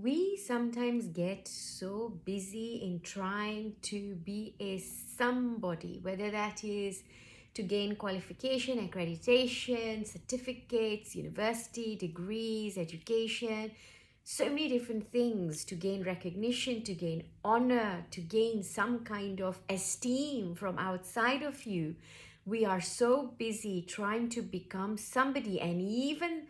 We sometimes get so busy in trying to be a somebody, whether that is to gain qualification, accreditation, certificates, university, degrees, education, so many different things to gain recognition, to gain honor, to gain some kind of esteem from outside of you. We are so busy trying to become somebody, and even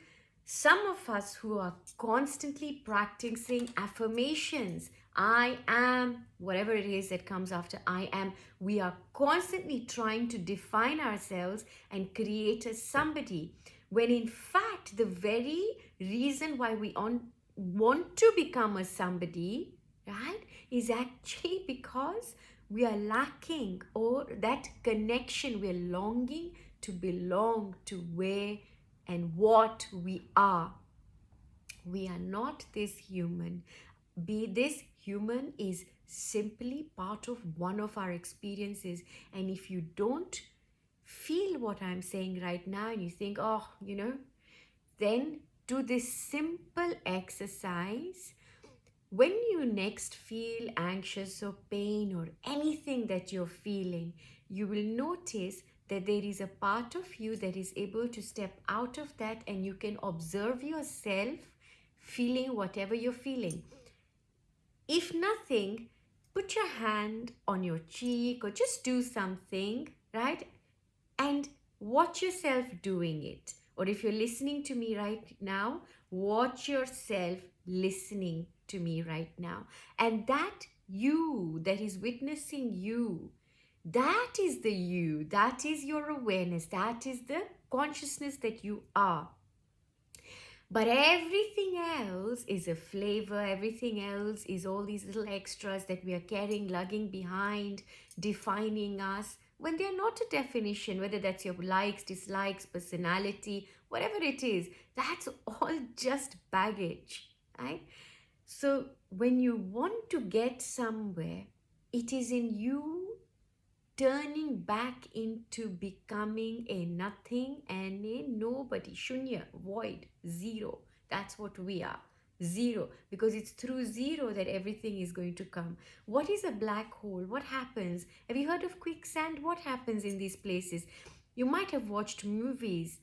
some of us who are constantly practicing affirmations, I am, whatever it is that comes after I am, we are constantly trying to define ourselves and create a somebody. When in fact, the very reason why want to become a somebody, right, is actually because we are lacking or that connection, we're longing to belong to where and what we are. We are not this human. Be this human is simply part of one of our experiences. And if you don't feel what I'm saying right now and you think, oh, then do this simple exercise. When you next feel anxious or pain or anything that you're feeling, you will notice that there is a part of you that is able to step out of that, and you can observe yourself feeling whatever you're feeling. If nothing, put your hand on your cheek or just do something, right? And watch yourself doing it. Or if you're listening to me right now, watch yourself listening to me right now. And that you that is witnessing you, that is the you, that is your awareness, that is the consciousness that you are. But everything else is a flavor, everything else is all these little extras that we are carrying, lugging behind, defining us, when they're not a definition, whether that's your likes, dislikes, personality, whatever it is, that's all just baggage, right? So when you want to get somewhere, it is in you turning back into becoming a nothing and a nobody, shunya, void, zero. That's what we are. Zero, because it's through zero that everything is going to come. What is a black hole? What happens? Have you heard of quicksand? What happens in these places? You might have watched movies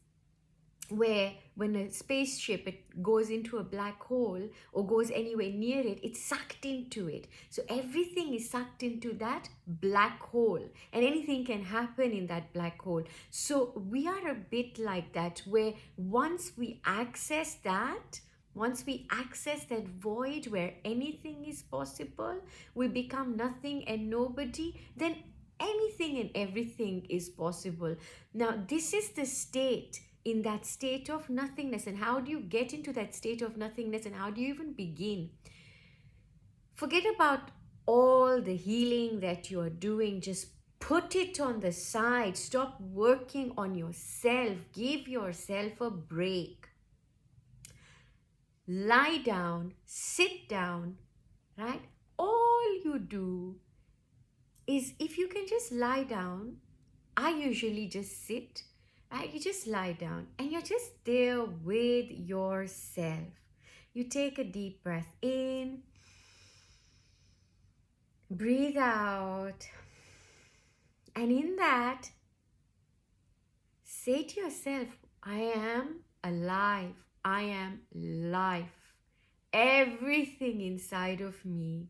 where when a spaceship it goes into a black hole or goes anywhere near it, it's sucked into it. So everything is sucked into that black hole, and anything can happen in that black hole. So we are a bit like that, where once we access that, void where anything is possible, we become nothing and nobody, then anything and everything is possible. Now this is the state, in that state of nothingness. And how do you get into that state of nothingness, and how do you even begin? Forget about all the healing that you are doing. Just put it on the side. Stop working on yourself. Give yourself a break. Lie down, sit down, right? All you do is, if you can just lie down, I usually just sit, right? You just lie down and you're just there with yourself. You take a deep breath in, breathe out, and in that, say to yourself, I am alive. I am life. Everything inside of me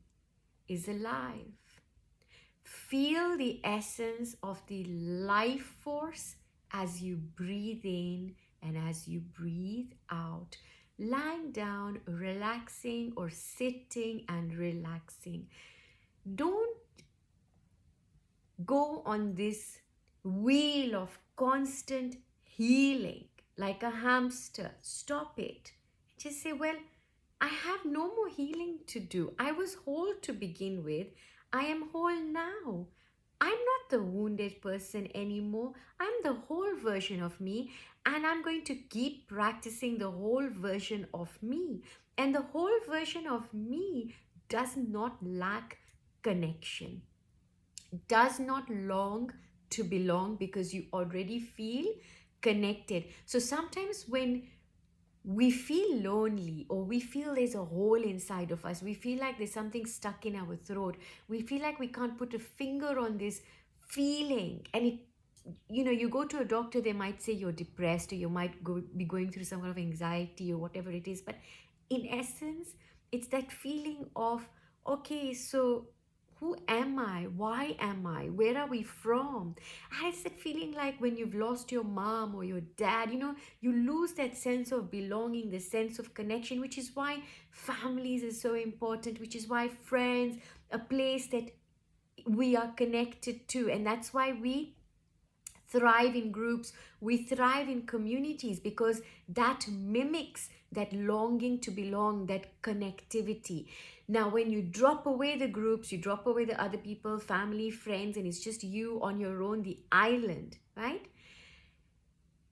is alive. Feel the essence of the life force as you breathe in and as you breathe out. Lying down, relaxing, or sitting and relaxing. Don't go on this wheel of constant healing like a hamster. Stop it. Just say, well, I have no more healing to do. I was whole to begin with. I am whole now. I'm not the wounded person anymore. I'm the whole version of me, and I'm going to keep practicing the whole version of me. And the whole version of me does not lack connection, does not long to belong, because you already feel connected. So sometimes when we feel lonely, or we feel there's a hole inside of us. We feel like there's something stuck in our throat. We feel like we can't put a finger on this feeling. And it, you go to a doctor, they might say you're depressed, or you might be going through some kind of anxiety or whatever it is. But in essence, it's that feeling of, okay, so who am I? Why am I? Where are we from? And it's that feeling like when you've lost your mom or your dad, you lose that sense of belonging, the sense of connection, which is why families is so important, which is why friends, a place that we are connected to. And that's why we thrive in groups, we thrive in communities, because that mimics that longing to belong, that connectivity. Now, when you drop away the groups, you drop away the other people, family, friends, and it's just you on your own, the island, right?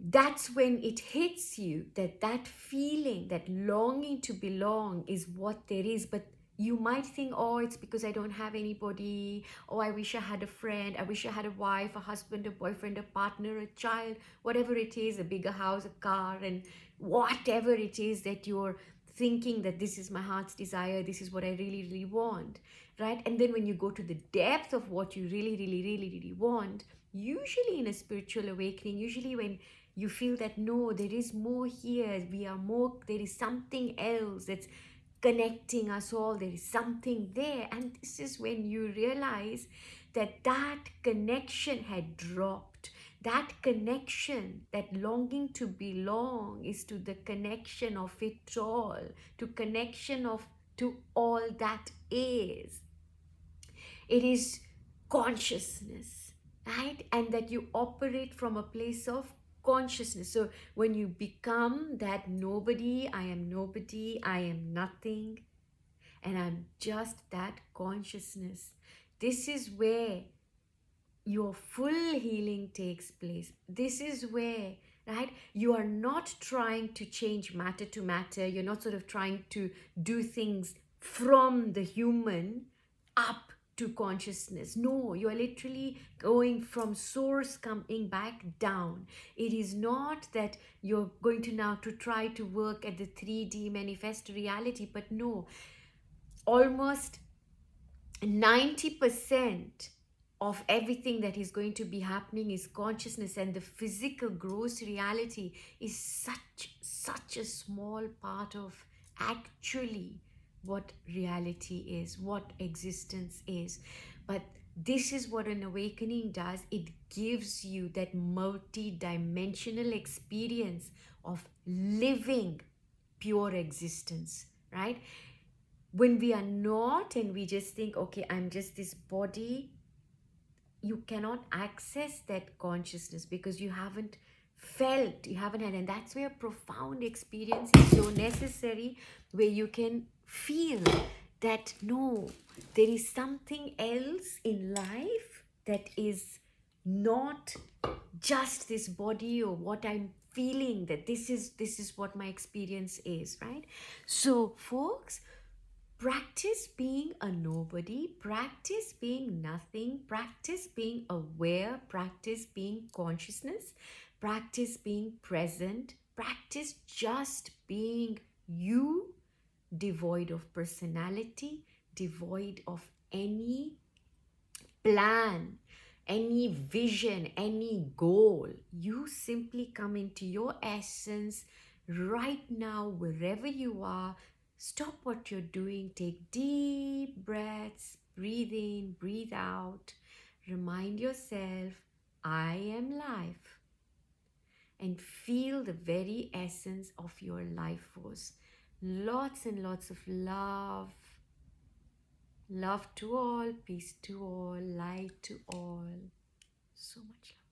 That's when it hits you that that feeling, that longing to belong is what there is. But you might think, oh, it's because I don't have anybody. Oh, I wish I had a friend. I wish I had a wife, a husband, a boyfriend, a partner, a child, whatever it is, a bigger house, a car, and whatever it is that you're thinking that this is my heart's desire, this is what I really, really want, right? And then when you go to the depth of what you really, really, really, really want, usually in a spiritual awakening, usually when you feel that no, there is more here, we are more, there is something else that's connecting us all, there is something there. And this is when you realize that that connection had dropped. That connection, that longing to belong, is to the connection of it all, to connection of to all that is. It is consciousness, right? And that you operate from a place of consciousness. So when you become that nobody, I am nothing, and I'm just that consciousness, this is where your full healing takes place. This is where, right, you are not trying to change matter to matter. You're not sort of trying to do things from the human up to consciousness. No, you are literally going from source coming back down. It is not that you're going to now to try to work at the 3D manifest reality, but no, almost 90% of everything that is going to be happening is consciousness, and the physical gross reality is such a small part of actually what reality is, what existence is. But this is what an awakening does. It gives you that multi-dimensional experience of living pure existence, right? When we are not, and we just think, okay, I'm just this body, you cannot access that consciousness because you haven't felt, you haven't had. And that's where profound experience is so necessary, where you can feel that no, there is something else in life that is not just this body or what I'm feeling, that this is what my experience is, right? So folks, practice being a nobody, practice being nothing, practice being aware, practice being consciousness, practice being present, practice just being you, devoid of personality, devoid of any plan, any vision, any goal. You simply come into your essence right now, wherever you are. Stop what you're doing, take deep breaths, breathe in, breathe out. Remind yourself, I am life, and feel the very essence of your life force. Lots and lots of love. Love to all, peace to all, light to all. So much love.